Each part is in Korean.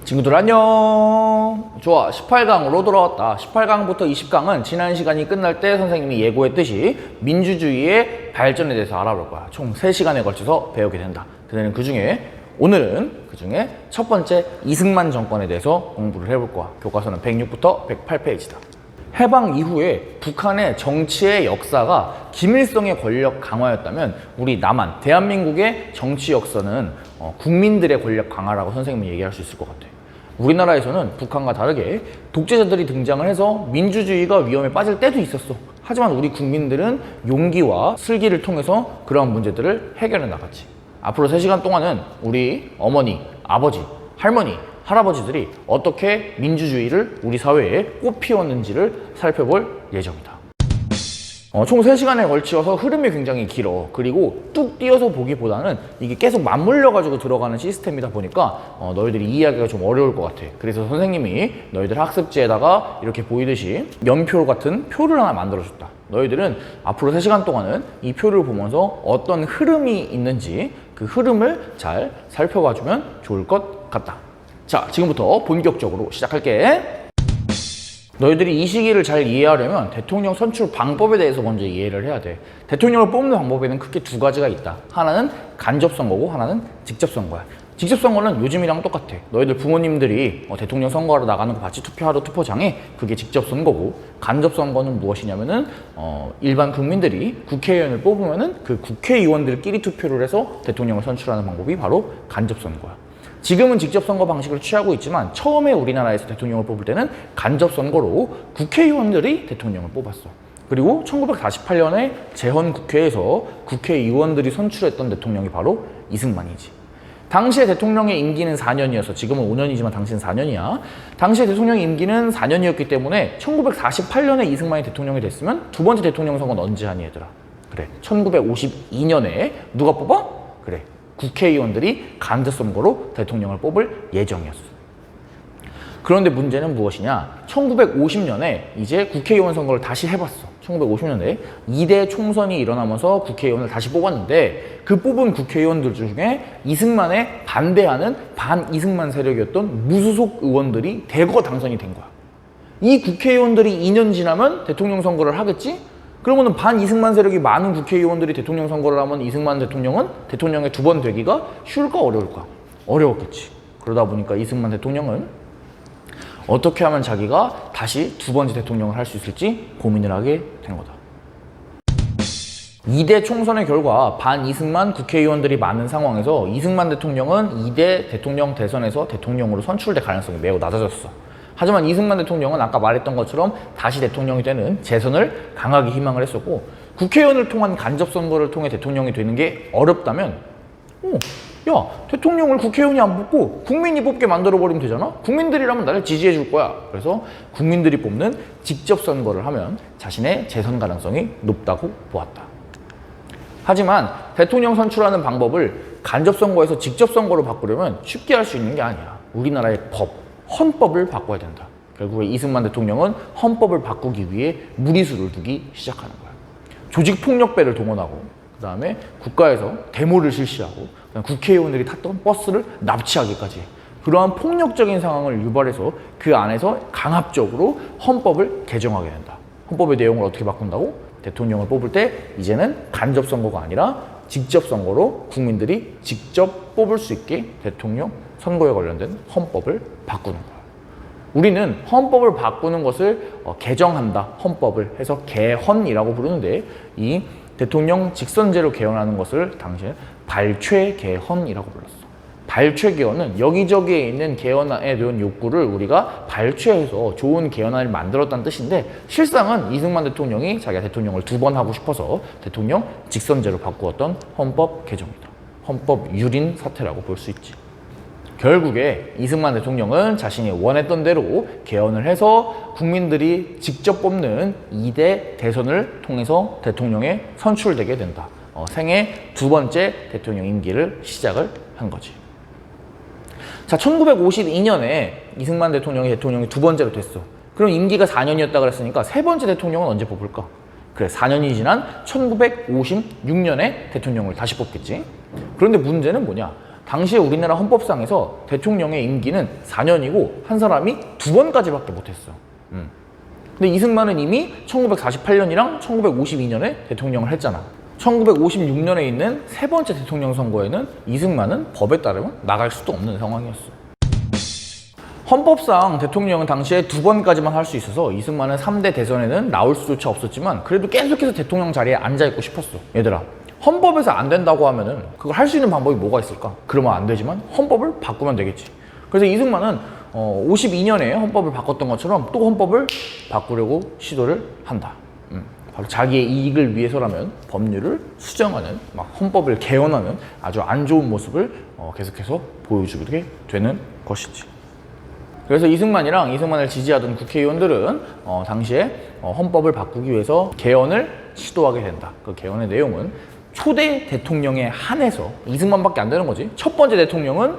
친구들 안녕. 좋아, 18강으로 돌아왔다. 18강부터 20강은 지난 시간이 끝날 때 선생님이 예고했듯이 민주주의의 발전에 대해서 알아볼 거야. 총 3시간에 걸쳐서 배우게 된다. 오늘은 그중에 첫 번째 이승만 정권에 대해서 공부를 해볼 거야. 교과서는 106부터 108페이지다. 해방 이후에 북한의 정치의 역사가 김일성의 권력 강화였다면 우리 남한, 대한민국의 정치 역사는 국민들의 권력 강화라고 선생님은 얘기할 수 있을 것 같아. 우리나라에서는 북한과 다르게 독재자들이 등장을 해서 민주주의가 위험에 빠질 때도 있었어. 하지만 우리 국민들은 용기와 슬기를 통해서 그러한 문제들을 해결해 나갔지. 앞으로 3시간 동안은 우리 어머니, 아버지, 할머니, 할아버지들이 어떻게 민주주의를 우리 사회에 꽃피웠는지를 살펴볼 예정이다. 총 3시간에 걸쳐서 흐름이 굉장히 길어. 그리고 뚝 띄어서 보기보다는 이게 계속 맞물려가지고 들어가는 시스템이다 보니까 너희들이 이해하기가 좀 어려울 것 같아. 그래서 선생님이 너희들 학습지에다가 이렇게 보이듯이 연표 같은 표를 하나 만들어줬다. 너희들은 앞으로 3시간 동안은 이 표를 보면서 어떤 흐름이 있는지 그 흐름을 잘 살펴봐주면 좋을 것 같다. 자, 지금부터 본격적으로 시작할게. 너희들이 이 시기를 잘 이해하려면 대통령 선출 방법에 대해서 먼저 이해를 해야 돼. 대통령을 뽑는 방법에는 크게 2가지가 있다. 하나는 간접선거고 하나는 직접선거야. 직접선거는 요즘이랑 똑같아. 너희들 부모님들이 대통령 선거하러 나가는 거 봤지? 투표하러 투표장에. 그게 직접선거고, 간접선거는 무엇이냐면은 일반 국민들이 국회의원을 뽑으면은 그 국회의원들끼리 투표를 해서 대통령을 선출하는 방법이 바로 간접선거야. 지금은 직접선거 방식을 취하고 있지만 처음에 우리나라에서 대통령을 뽑을 때는 간접선거로 국회의원들이 대통령을 뽑았어. 그리고 1948년에 재헌국회에서 국회의원들이 선출했던 대통령이 바로 이승만이지. 당시에 대통령의 임기는 4년이어서 지금은 5년이지만 당시는 4년이야. 당시에 대통령의 임기는 4년이었기 때문에 1948년에 이승만이 대통령이 됐으면 두 번째 대통령 선거는 언제 하니 얘들아? 그래, 1952년에 누가 뽑아? 그래, 국회의원들이 간접선거로 대통령을 뽑을 예정이었어. 그런데 문제는 무엇이냐? 1950년에 이제 국회의원 선거를 다시 해봤어. 1950년에 2대 총선이 일어나면서 국회의원을 다시 뽑았는데 그 뽑은 국회의원들 중에 이승만에 반대하는 반이승만 세력이었던 무소속 의원들이 대거 당선이 된 거야. 이 국회의원들이 2년 지나면 대통령 선거를 하겠지? 그러면 반이승만 세력이 많은 국회의원들이 대통령 선거를 하면 이승만 대통령은 대통령의 2번 되기가 쉬울까 어려울까? 어려웠겠지. 그러다 보니까 이승만 대통령은 어떻게 하면 자기가 다시 2번째 대통령을 할 수 있을지 고민을 하게 된 거다. 2대 총선의 결과 반이승만 국회의원들이 많은 상황에서 이승만 대통령은 2대 대통령 대선에서 대통령으로 선출될 가능성이 매우 낮아졌어. 하지만 이승만 대통령은 아까 말했던 것처럼 다시 대통령이 되는 재선을 강하게 희망을 했었고, 국회의원을 통한 간접선거를 통해 대통령이 되는 게 어렵다면 야, 대통령을 국회의원이 안 뽑고 국민이 뽑게 만들어버리면 되잖아? 국민들이라면 나를 지지해 줄 거야. 그래서 국민들이 뽑는 직접선거를 하면 자신의 재선 가능성이 높다고 보았다. 하지만 대통령 선출하는 방법을 간접선거에서 직접선거로 바꾸려면 쉽게 할 수 있는 게 아니야. 우리나라의 헌법을 바꿔야 된다. 결국에 이승만 대통령은 헌법을 바꾸기 위해 무리수를 두기 시작하는 거야. 조직폭력배를 동원하고, 그 다음에 국가에서 데모를 실시하고, 국회의원들이 탔던 버스를 납치하기까지 해. 그러한 폭력적인 상황을 유발해서 그 안에서 강압적으로 헌법을 개정하게 된다. 헌법의 내용을 어떻게 바꾼다고? 대통령을 뽑을 때 이제는 간접선거가 아니라 직접선거로 국민들이 직접 뽑을 수 있게 대통령 선거에 관련된 헌법을 바꾸는 거야. 우리는 헌법을 바꾸는 것을 개정한다, 헌법을 해서 개헌이라고 부르는데, 이 대통령 직선제로 개헌하는 것을 당시에 발췌 개헌이라고 불렀어. 발췌 개헌은 여기저기에 있는 개헌안에 대한 욕구를 우리가 발췌해서 좋은 개헌안을 만들었다는 뜻인데, 실상은 이승만 대통령이 자기가 대통령을 2번 하고 싶어서 대통령 직선제로 바꾸었던 헌법 개정이다. 헌법 유린 사태라고 볼 수 있지. 결국에 이승만 대통령은 자신이 원했던 대로 개헌을 해서 국민들이 직접 뽑는 2대 대선을 통해서 대통령에 선출되게 된다. 생애 2번째 대통령 임기를 시작을 한 거지. 자, 1952년에 이승만 대통령이 2번째로 됐어. 그럼 임기가 4년이었다 그랬으니까 3번째 대통령은 언제 뽑을까? 그래, 4년이 지난 1956년에 대통령을 다시 뽑겠지. 그런데 문제는 뭐냐? 당시에 우리나라 헌법상에서 대통령의 임기는 4년이고 한 사람이 2번까지밖에 못했어. 근데 이승만은 이미 1948년이랑 1952년에 대통령을 했잖아. 1956년에 있는 세 번째 대통령 선거에는 이승만은 법에 따르면 나갈 수도 없는 상황이었어. 헌법상 대통령은 당시에 2번까지만 할 수 있어서 이승만은 3대 대선에는 나올 수조차 없었지만 그래도 계속해서 대통령 자리에 앉아있고 싶었어. 얘들아, 헌법에서 안 된다고 하면은 그걸 할 수 있는 방법이 뭐가 있을까? 그러면 안 되지만 헌법을 바꾸면 되겠지. 그래서 이승만은 52년에 헌법을 바꿨던 것처럼 또 헌법을 바꾸려고 시도를 한다. 바로 자기의 이익을 위해서라면 법률을 수정하는, 막 헌법을 개헌하는 아주 안 좋은 모습을 계속해서 보여주게 되는 것이지. 그래서 이승만이랑 이승만을 지지하던 국회의원들은 당시에 헌법을 바꾸기 위해서 개헌을 시도하게 된다. 그 개헌의 내용은 초대 대통령에 한해서 이승만밖에 안 되는 거지. 첫 번째 대통령은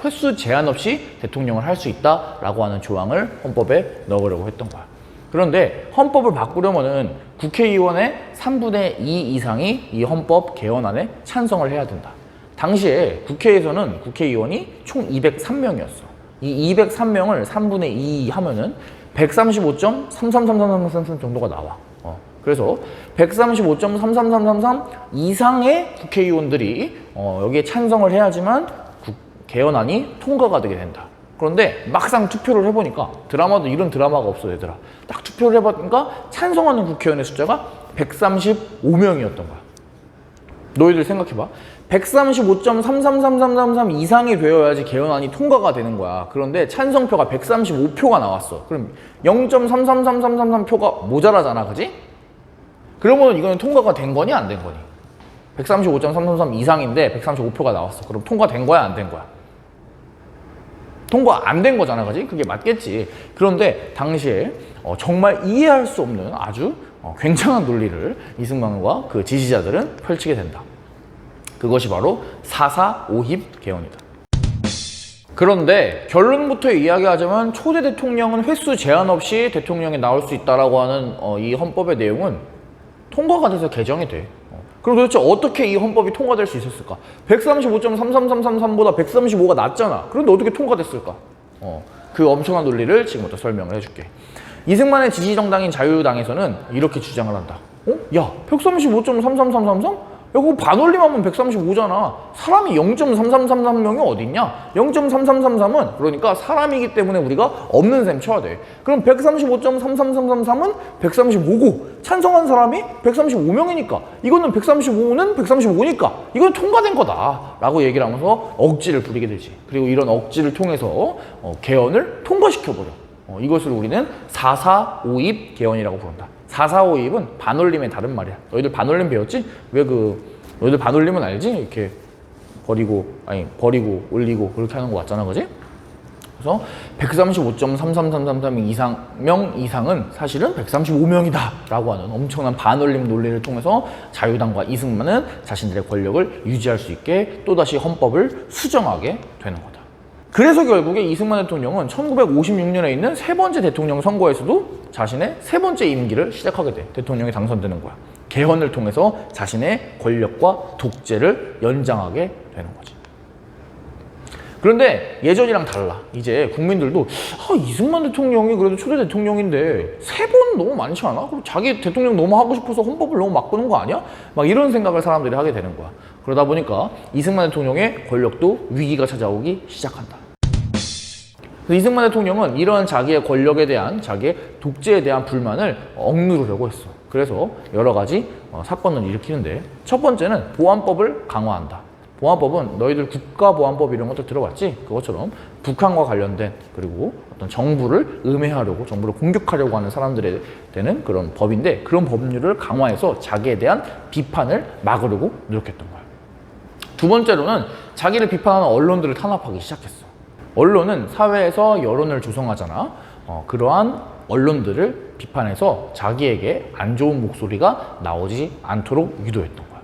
횟수 제한 없이 대통령을 할 수 있다라고 하는 조항을 헌법에 넣으려고 했던 거야. 그런데 헌법을 바꾸려면은 국회의원의 3분의 2 이상이 이 헌법 개헌안에 찬성을 해야 된다. 당시에 국회에서는 국회의원이 총 203명이었어. 이 203명을 3분의 2 하면은 135.333333 정도가 나와. 그래서 135.33333 이상의 국회의원들이 여기에 찬성을 해야지만 개헌안이 통과가 되게 된다. 그런데 막상 투표를 해보니까, 드라마도 이런 드라마가 없어 얘들아. 딱 투표를 해보니까 찬성하는 국회의원의 숫자가 135명이었던 거야. 너희들 생각해봐. 135.333333 이상이 되어야지 개헌안이 통과가 되는 거야. 그런데 찬성표가 135표가 나왔어. 그럼 0.333333표가 모자라잖아, 그지? 그러면 이거는 통과가 된 거니 안 된 거니? 135.333 이상인데 135표가 나왔어. 그럼 통과된 거야 안 된 거야? 통과 안 된 거잖아, 그지? 그게 맞겠지. 그런데 당시에 정말 이해할 수 없는 아주 굉장한 논리를 이승만과 그 지지자들은 펼치게 된다. 그것이 바로 4.4.5입 개헌이다. 그런데 결론부터 이야기하자면 초대 대통령은 횟수 제한 없이 대통령이 나올 수 있다라고 하는 이 헌법의 내용은 통과가 돼서 개정이 돼. 그럼 도대체 어떻게 이 헌법이 통과될 수 있었을까? 135.33333보다 135가 낮잖아. 그런데 어떻게 통과됐을까? 그 엄청난 논리를 지금부터 설명을 해줄게. 이승만의 지지 정당인 자유당에서는 이렇게 주장을 한다. 야, 135.33333? 야, 그거 반올림하면 135잖아. 사람이 0.3333명이 어딨냐? 0.3333은 그러니까 사람이기 때문에 우리가 없는 셈 쳐야 돼. 그럼 135.33333은 135고 찬성한 사람이 135명이니까 이거는 135는 135니까 이건 통과된 거다 라고 얘기를 하면서 억지를 부리게 되지. 그리고 이런 억지를 통해서 개헌을 통과시켜버려. 이것을 우리는 4.4.5입 개헌이라고 부른다. 4.4.5입은 반올림의 다른 말이야. 너희들 반올림 배웠지? 너희들 반올림은 알지? 이렇게 버리고 올리고 그렇게 하는 거 맞잖아, 그지? 그래서 135.33333 이상은 사실은 135명이다 라고 하는 엄청난 반올림 논리를 통해서 자유당과 이승만은 자신들의 권력을 유지할 수 있게 또다시 헌법을 수정하게 되는 거다. 그래서 결국에 이승만 대통령은 1956년에 있는 세 번째 대통령 선거에서도 자신의 세 번째 임기를 시작하게 돼. 대통령이 당선되는 거야. 개헌을 통해서 자신의 권력과 독재를 연장하게 되는 거지. 그런데 예전이랑 달라. 이제 국민들도 이승만 대통령이 그래도 초대 대통령인데 세 번 너무 많지 않아? 그럼 자기 대통령 너무 하고 싶어서 헌법을 너무 막 바꾸는 거 아니야? 막 이런 생각을 사람들이 하게 되는 거야. 그러다 보니까 이승만 대통령의 권력도 위기가 찾아오기 시작한다. 이승만 대통령은 이러한 자기의 권력에 대한, 자기의 독재에 대한 불만을 억누르려고 했어. 그래서 여러 가지 사건을 일으키는데, 첫 번째는 보안법을 강화한다. 보안법은 너희들 국가보안법 이런 것도 들어봤지? 그것처럼 북한과 관련된, 그리고 어떤 정부를 음해하려고, 정부를 공격하려고 하는 사람들에 대한 그런 법인데, 그런 법률을 강화해서 자기에 대한 비판을 막으려고 노력했던 거야. 두 번째로는 자기를 비판하는 언론들을 탄압하기 시작했어. 언론은 사회에서 여론을 조성하잖아. 그러한 언론들을 비판해서 자기에게 안 좋은 목소리가 나오지 않도록 유도했던 거야.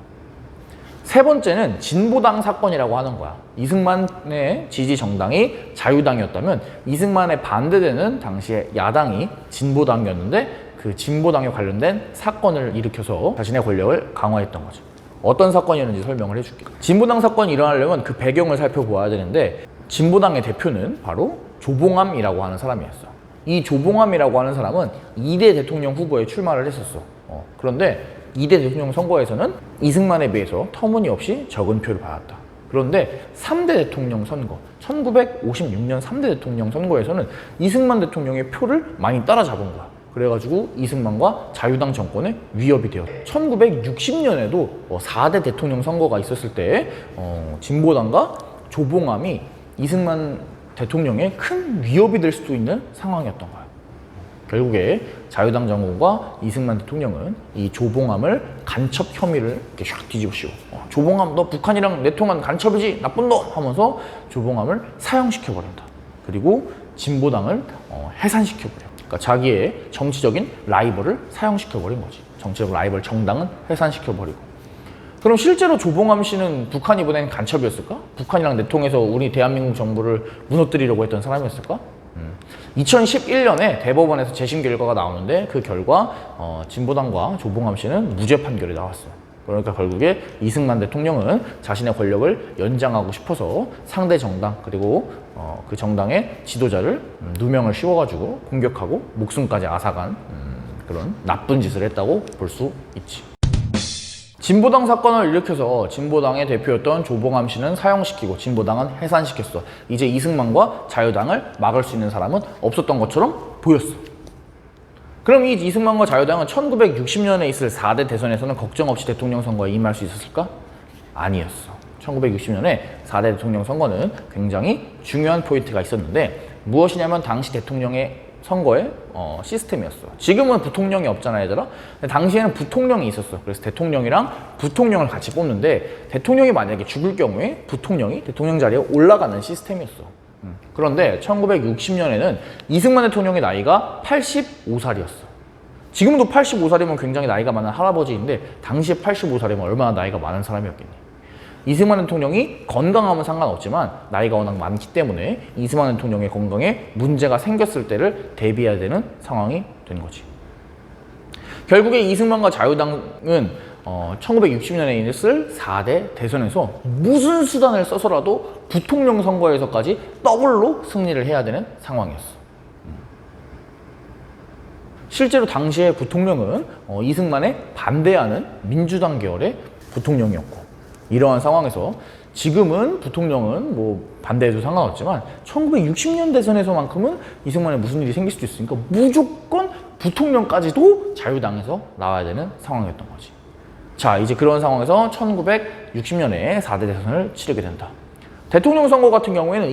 세 번째는 진보당 사건이라고 하는 거야. 이승만의 지지 정당이 자유당이었다면 이승만에 반대되는 당시의 야당이 진보당이었는데 그 진보당에 관련된 사건을 일으켜서 자신의 권력을 강화했던 거죠. 어떤 사건이었는지 설명을 해줄게. 진보당 사건이 일어나려면 그 배경을 살펴보아야 되는데 진보당의 대표는 바로 조봉암이라고 하는 사람이었어. 이 조봉암이라고 하는 사람은 2대 대통령 후보에 출마를 했었어. 그런데 2대 대통령 선거에서는 이승만에 비해서 터무니없이 적은 표를 받았다. 그런데 3대 대통령 선거, 1956년 3대 대통령 선거에서는 이승만 대통령의 표를 많이 따라잡은 거야. 그래가지고 이승만과 자유당 정권에 위협이 되었다. 1960년에도 4대 대통령 선거가 있었을 때 진보당과 조봉암이 이승만 대통령에 큰 위협이 될 수도 있는 상황이었던 거야. 결국에 자유당 정권과 이승만 대통령은 이 조봉암을 간첩 혐의를 이렇게 샥 뒤집으시고 조봉암 너 북한이랑 내통한 간첩이지 나쁜 놈 하면서 조봉암을 사형시켜버린다. 그리고 진보당을 해산시켜버려. 그러니까 자기의 정치적인 라이벌을 사형시켜버린 거지. 정치적 라이벌 정당은 해산시켜버리고. 그럼 실제로 조봉암 씨는 북한이 보낸 간첩이었을까? 북한이랑 내통해서 우리 대한민국 정부를 무너뜨리려고 했던 사람이었을까? 2011년에 대법원에서 재심 결과가 나오는데 그 결과 진보당과 조봉암 씨는 무죄 판결이 나왔어요. 그러니까 결국에 이승만 대통령은 자신의 권력을 연장하고 싶어서 상대 정당 그리고 그 정당의 지도자를 누명을 씌워가지고 공격하고 목숨까지 앗아간 그런 나쁜 짓을 했다고 볼 수 있지. 진보당 사건을 일으켜서 진보당의 대표였던 조봉암 씨는 사형시키고 진보당은 해산시켰어. 이제 이승만과 자유당을 막을 수 있는 사람은 없었던 것처럼 보였어. 그럼 이 이승만과 자유당은 1960년에 있을 4대 대선에서는 걱정 없이 대통령 선거에 임할 수 있었을까? 아니었어. 1960년에 4대 대통령 선거는 굉장히 중요한 포인트가 있었는데 무엇이냐면 당시 대통령의 선거의 시스템이었어. 지금은 부통령이 없잖아 얘들아. 근데 당시에는 부통령이 있었어. 그래서 대통령이랑 부통령을 같이 뽑는데 대통령이 만약에 죽을 경우에 부통령이 대통령 자리에 올라가는 시스템이었어. 그런데 1960년에는 이승만 대통령의 나이가 85살이었어. 지금도 85살이면 굉장히 나이가 많은 할아버지인데 당시에 85살이면 얼마나 나이가 많은 사람이었겠니. 이승만 대통령이 건강하면 상관없지만 나이가 워낙 많기 때문에 이승만 대통령의 건강에 문제가 생겼을 때를 대비해야 되는 상황이 된 거지. 결국에 이승만과 자유당은 1960년에 있을 4대 대선에서 무슨 수단을 써서라도 부통령 선거에서까지 더블로 승리를 해야 되는 상황이었어. 실제로 당시에 부통령은 이승만에 반대하는 민주당 계열의 부통령이었고 이러한 상황에서 지금은 부통령은 뭐 반대해도 상관없지만 1960년 대선에서만큼은 이승만에 무슨 일이 생길 수도 있으니까 무조건 부통령까지도 자유당에서 나와야 되는 상황이었던 거지. 자, 이제 그런 상황에서 1960년에 4대 대선을 치르게 된다. 대통령 선거 같은 경우에는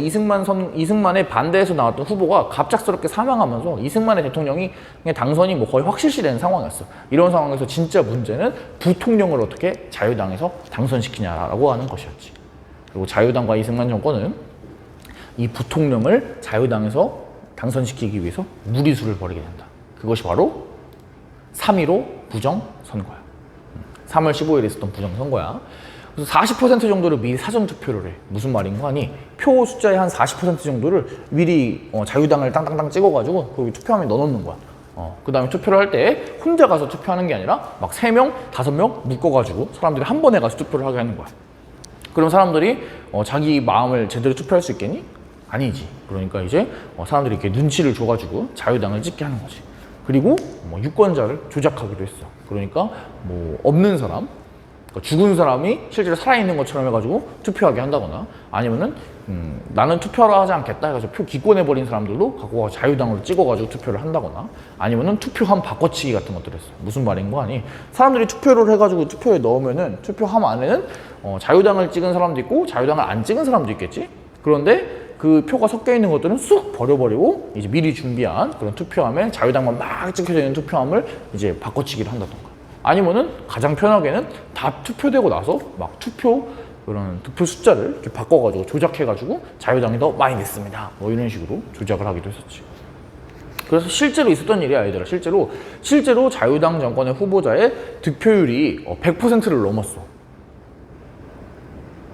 이승만의 반대에서 나왔던 후보가 갑작스럽게 사망하면서 이승만의 대통령이 당선이 뭐 거의 확실시되는 상황이었어. 이런 상황에서 진짜 문제는 부통령을 어떻게 자유당에서 당선시키냐라고 하는 것이었지. 그리고 자유당과 이승만 정권은 이 부통령을 자유당에서 당선시키기 위해서 무리수를 벌이게 된다. 그것이 바로 3.15 부정선거야. 3월 15일에 있었던 부정선거야. 그래서 40% 정도를 미리 사전투표를 해. 무슨 말인가 하니 표 숫자의 한 40% 정도를 미리 자유당을 땅땅땅 찍어가지고 거기 투표함에 넣어놓는 거야. 그 다음에 투표를 할 때 혼자 가서 투표하는 게 아니라 막 3명, 5명 묶어가지고 사람들이 한 번에 가서 투표를 하게 하는 거야. 그럼 사람들이 자기 마음을 제대로 투표할 수 있겠니? 아니지. 그러니까 이제 사람들이 이렇게 눈치를 줘가지고 자유당을 찍게 하는 거지. 그리고 유권자를 조작하기도 했어. 그러니까 뭐 없는 사람, 그러니까 죽은 사람이 실제로 살아있는 것처럼 해가지고 투표하게 한다거나 아니면은 나는 투표를 하지 않겠다 해가지고 표 기권해버린 사람들도 갖고 와서 자유당으로 찍어가지고 투표를 한다거나 아니면은 투표함 바꿔치기 같은 것들을 했어. 무슨 말인 거 아니? 사람들이 투표를 해가지고 투표에 넣으면은 투표함 안에는 자유당을 찍은 사람도 있고 자유당을 안 찍은 사람도 있겠지? 그런데 그 표가 섞여 있는 것들은 쑥 버려버리고 이제 미리 준비한 그런 투표함에 자유당만 막 찍혀져 있는 투표함을 이제 바꿔치기를 한다던가. 아니면은 가장 편하게는 다 투표되고 나서 막 그런 투표 숫자를 이렇게 바꿔가지고 조작해가지고 자유당이 더 많이 냈습니다. 뭐 이런 식으로 조작을 하기도 했었지. 그래서 실제로 있었던 일이야, 얘들아. 실제로 자유당 정권의 후보자의 득표율이 100%를 넘었어.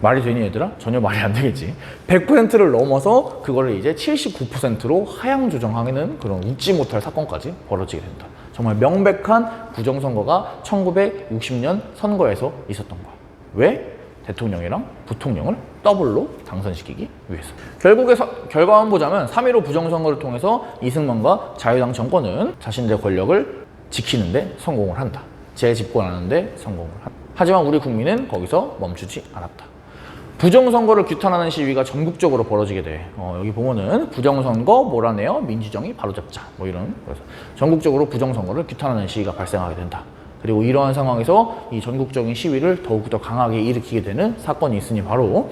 말이 되니 얘들아? 전혀 말이 안 되겠지. 100%를 넘어서 그거를 이제 79%로 하향 조정하는 그런 웃지 못할 사건까지 벌어지게 된다. 정말 명백한 부정선거가 1960년 선거에서 있었던 거야. 왜? 대통령이랑 부통령을 더블로 당선시키기 위해서. 결국에 결과만 보자면 3.15 부정선거를 통해서 이승만과 자유당 정권은 자신들의 권력을 지키는데 성공을 한다. 재집권하는데 성공을 한다. 하지만 우리 국민은 거기서 멈추지 않았다. 부정선거를 규탄하는 시위가 전국적으로 벌어지게 돼. 여기 보면은 부정선거 몰아내어 민주정의 바로잡자 뭐 이런. 그래서 전국적으로 부정선거를 규탄하는 시위가 발생하게 된다. 그리고 이러한 상황에서 이 전국적인 시위를 더욱더 강하게 일으키게 되는 사건이 있으니 바로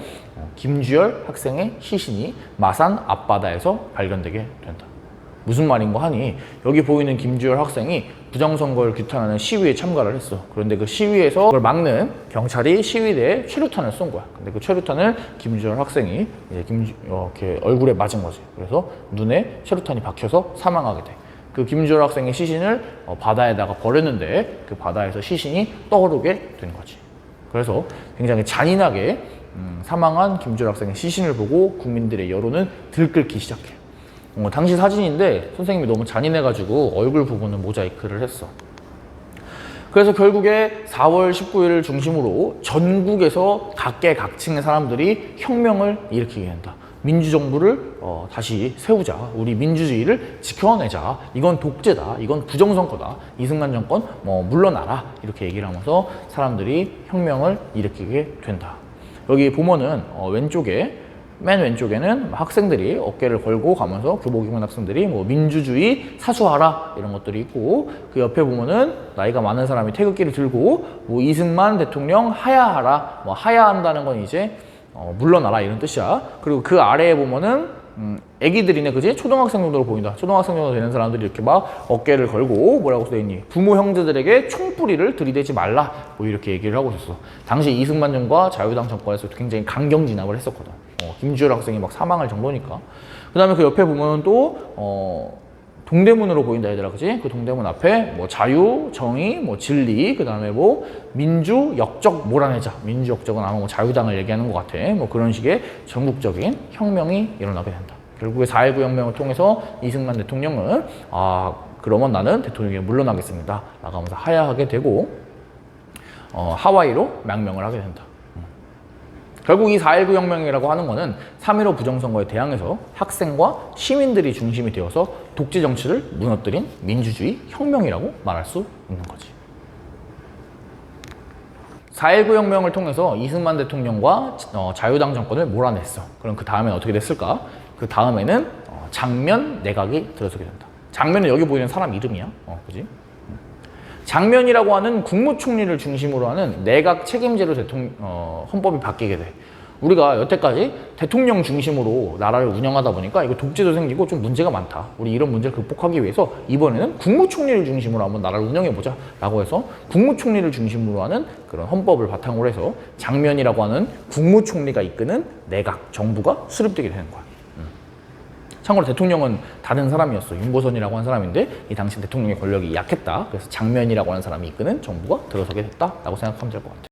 김주열 학생의 시신이 마산 앞바다에서 발견되게 된다. 무슨 말인가 하니 여기 보이는 김주열 학생이 부정선거를 규탄하는 시위에 참가를 했어. 그런데 그 시위에서 그걸 막는 경찰이 시위대에 최루탄을 쏜 거야. 근데 그 최루탄을 김주열 학생이 이렇게 얼굴에 맞은 거지. 그래서 눈에 최루탄이 박혀서 사망하게 돼. 그 김주열 학생의 시신을 바다에다가 버렸는데 그 바다에서 시신이 떠오르게 된 거지. 그래서 굉장히 잔인하게 사망한 김주열 학생의 시신을 보고 국민들의 여론은 들끓기 시작해. 당시 사진인데 선생님이 너무 잔인해가지고 얼굴 부분은 모자이크를 했어. 그래서 결국에 4월 19일을 중심으로 전국에서 각계각층의 사람들이 혁명을 일으키게 된다. 민주정부를 다시 세우자. 우리 민주주의를 지켜내자. 이건 독재다. 이건 부정선거다. 이승만 정권 물러나라. 이렇게 얘기를 하면서 사람들이 혁명을 일으키게 된다. 여기 보면은 맨 왼쪽에는 학생들이 어깨를 걸고 가면서 교복 입은 학생들이 민주주의 사수하라 이런 것들이 있고, 그 옆에 보면은 나이가 많은 사람이 태극기를 들고 이승만 대통령 하야하라, 하야한다는 건 이제 물러나라 이런 뜻이야. 그리고 그 아래에 보면은 애기들이네, 그지? 초등학생 정도로 보인다. 초등학생 정도 되는 사람들이 이렇게 막 어깨를 걸고 뭐라고 써있니? 부모 형제들에게 총뿌리를 들이대지 말라 이렇게 얘기를 하고 있었어. 당시 이승만 정부와 자유당 정권에서 굉장히 강경 진압을 했었거든. 김주열 학생이 막 사망할 정도니까. 그 다음에 그 옆에 보면 또 동대문으로 보인다 얘들아, 그지? 그 동대문 앞에 자유, 정의, 진리, 그 다음에 민주, 역적 몰아내자. 민주, 역적은 아마 자유당을 얘기하는 것 같아. 그런 식의 전국적인 혁명이 일어나게 된다. 결국에 4.19 혁명을 통해서 이승만 대통령은 그러면 나는 대통령에 물러나겠습니다 라고 하면서 하야하게 되고 하와이로 망명을 하게 된다. 결국 이 4.19 혁명이라고 하는 거는 3.15 부정선거에 대항해서 학생과 시민들이 중심이 되어서 독재 정치를 무너뜨린 민주주의 혁명이라고 말할 수 있는 거지. 4.19 혁명을 통해서 이승만 대통령과 자유당 정권을 몰아냈어. 그럼 그 다음엔 어떻게 됐을까? 그 다음에는 장면 내각이 들어서게 된다. 장면은 여기 보이는 사람 이름이야. 그지? 장면이라고 하는 국무총리를 중심으로 하는 내각 책임제로 헌법이 바뀌게 돼. 우리가 여태까지 대통령 중심으로 나라를 운영하다 보니까 이거 독재도 생기고 좀 문제가 많다. 우리 이런 문제를 극복하기 위해서 이번에는 국무총리를 중심으로 한번 나라를 운영해보자 라고 해서 국무총리를 중심으로 하는 그런 헌법을 바탕으로 해서 장면이라고 하는 국무총리가 이끄는 내각, 정부가 수립되게 되는 거야. 참고로 대통령은 다른 사람이었어. 윤보선이라고 하는 사람인데 이 당시 대통령의 권력이 약했다. 그래서 장면이라고 하는 사람이 이끄는 정부가 들어서게 됐다라고 생각하면 될 것 같아.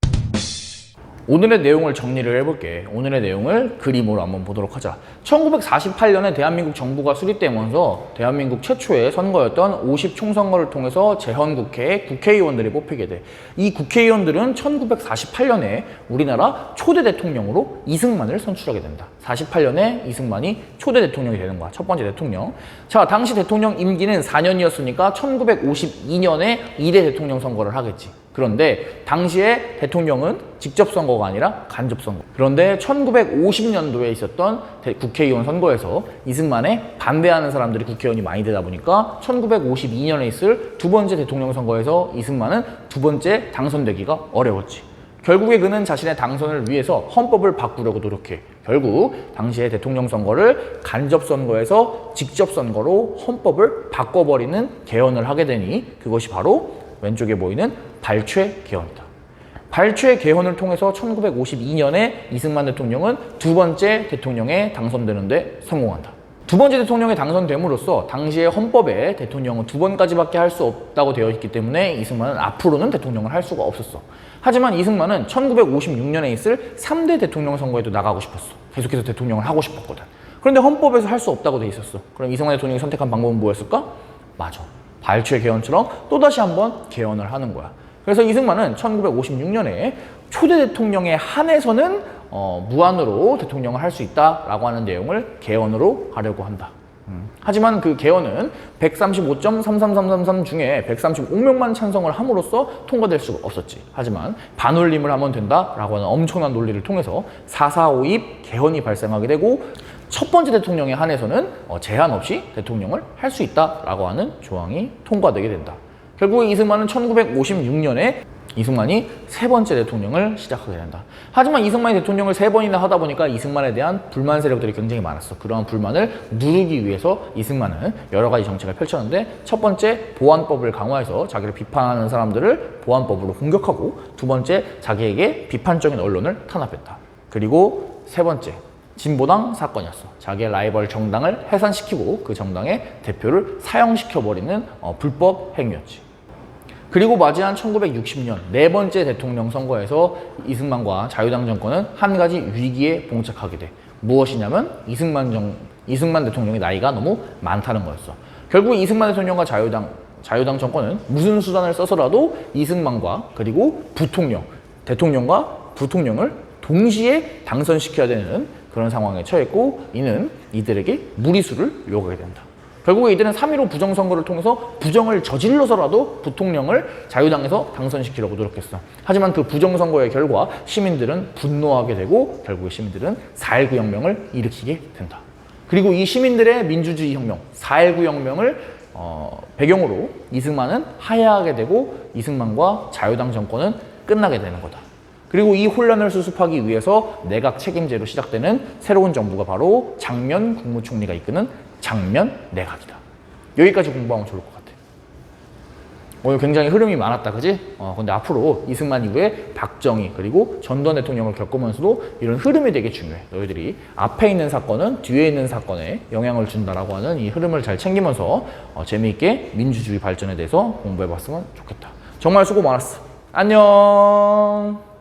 오늘의 내용을 정리를 해볼게. 오늘의 내용을 그림으로 한번 보도록 하자. 1948년에 대한민국 정부가 수립되면서 대한민국 최초의 선거였던 50총선거를 통해서 재헌국회에 국회의원들이 뽑히게 돼. 이 국회의원들은 1948년에 우리나라 초대 대통령으로 이승만을 선출하게 된다. 48년에 이승만이 초대 대통령이 되는 거야. 첫 번째 대통령. 자, 당시 대통령 임기는 4년이었으니까 1952년에 2대 대통령 선거를 하겠지. 그런데 당시에 대통령은 직접 선거가 아니라 간접 선거. 그런데 1950년도에 있었던 국회의원 선거에서 이승만에 반대하는 사람들이 국회의원이 많이 되다 보니까 1952년에 있을 두 번째 대통령 선거에서 이승만은 두 번째 당선되기가 어려웠지. 결국에 그는 자신의 당선을 위해서 헌법을 바꾸려고 노력해. 결국 당시의 대통령 선거를 간접 선거에서 직접 선거로 헌법을 바꿔버리는 개헌을 하게 되니 그것이 바로 왼쪽에 보이는 발췌 개헌이다. 발췌 개헌을 통해서 1952년에 이승만 대통령은 두 번째 대통령에 당선되는데 성공한다. 두 번째 대통령에 당선됨으로써 당시의 헌법에 대통령은 두 번까지밖에 할 수 없다고 되어 있기 때문에 이승만은 앞으로는 대통령을 할 수가 없었어. 하지만 이승만은 1956년에 있을 3대 대통령 선거에도 나가고 싶었어. 계속해서 대통령을 하고 싶었거든. 그런데 헌법에서 할 수 없다고 돼 있었어. 그럼 이승만 대통령이 선택한 방법은 뭐였을까? 맞아. 발췌 개헌처럼 또다시 한번 개헌을 하는 거야. 그래서 이승만은 1956년에 초대 대통령에 한해서는 무한으로 대통령을 할 수 있다라고 하는 내용을 개헌으로 하려고 한다. 하지만 그 개헌은 135.33333 중에 135명만 찬성을 함으로써 통과될 수가 없었지. 하지만 반올림을 하면 된다라고 하는 엄청난 논리를 통해서 4.4.5입 개헌이 발생하게 되고 첫 번째 대통령에 한해서는 제한 없이 대통령을 할 수 있다라고 하는 조항이 통과되게 된다. 결국 이승만은 1956년에 이승만이 세 번째 대통령을 시작하게 된다. 하지만 이승만이 대통령을 세 번이나 하다 보니까 이승만에 대한 불만 세력들이 굉장히 많았어. 그러한 불만을 누르기 위해서 이승만은 여러 가지 정책을 펼쳤는데 첫 번째 보안법을 강화해서 자기를 비판하는 사람들을 보안법으로 공격하고 두 번째 자기에게 비판적인 언론을 탄압했다. 그리고 세 번째 진보당 사건이었어. 자기의 라이벌 정당을 해산시키고 그 정당의 대표를 사형시켜버리는 불법 행위였지. 그리고 맞이한 1960년 네 번째 대통령 선거에서 이승만과 자유당 정권은 한 가지 위기에 봉착하게 돼. 무엇이냐면 이승만 대통령의 나이가 너무 많다는 거였어. 결국 이승만 대통령과 자유당 정권은 무슨 수단을 써서라도 이승만과 그리고 대통령과 부통령을 동시에 당선시켜야 되는 그런 상황에 처했고 이는 이들에게 무리수를 요구하게 된다. 결국에 이들은 3.15 부정선거를 통해서 부정을 저질러서라도 부통령을 자유당에서 당선시키려고 노력했어. 하지만 그 부정선거의 결과 시민들은 분노하게 되고 결국에 시민들은 4.19 혁명을 일으키게 된다. 그리고 이 시민들의 민주주의 혁명, 4.19 혁명을 배경으로 이승만은 하야하게 되고 이승만과 자유당 정권은 끝나게 되는 거다. 그리고 이 혼란을 수습하기 위해서 내각 책임제로 시작되는 새로운 정부가 바로 장면 국무총리가 이끄는 장면 내각이다. 여기까지 공부하면 좋을 것 같아. 오늘 굉장히 흐름이 많았다, 그지? 근데 앞으로 이승만 이후에 박정희 그리고 전두환 대통령을 겪으면서도 이런 흐름이 되게 중요해. 너희들이 앞에 있는 사건은 뒤에 있는 사건에 영향을 준다라고 하는 이 흐름을 잘 챙기면서 재미있게 민주주의 발전에 대해서 공부해봤으면 좋겠다. 정말 수고 많았어. 안녕.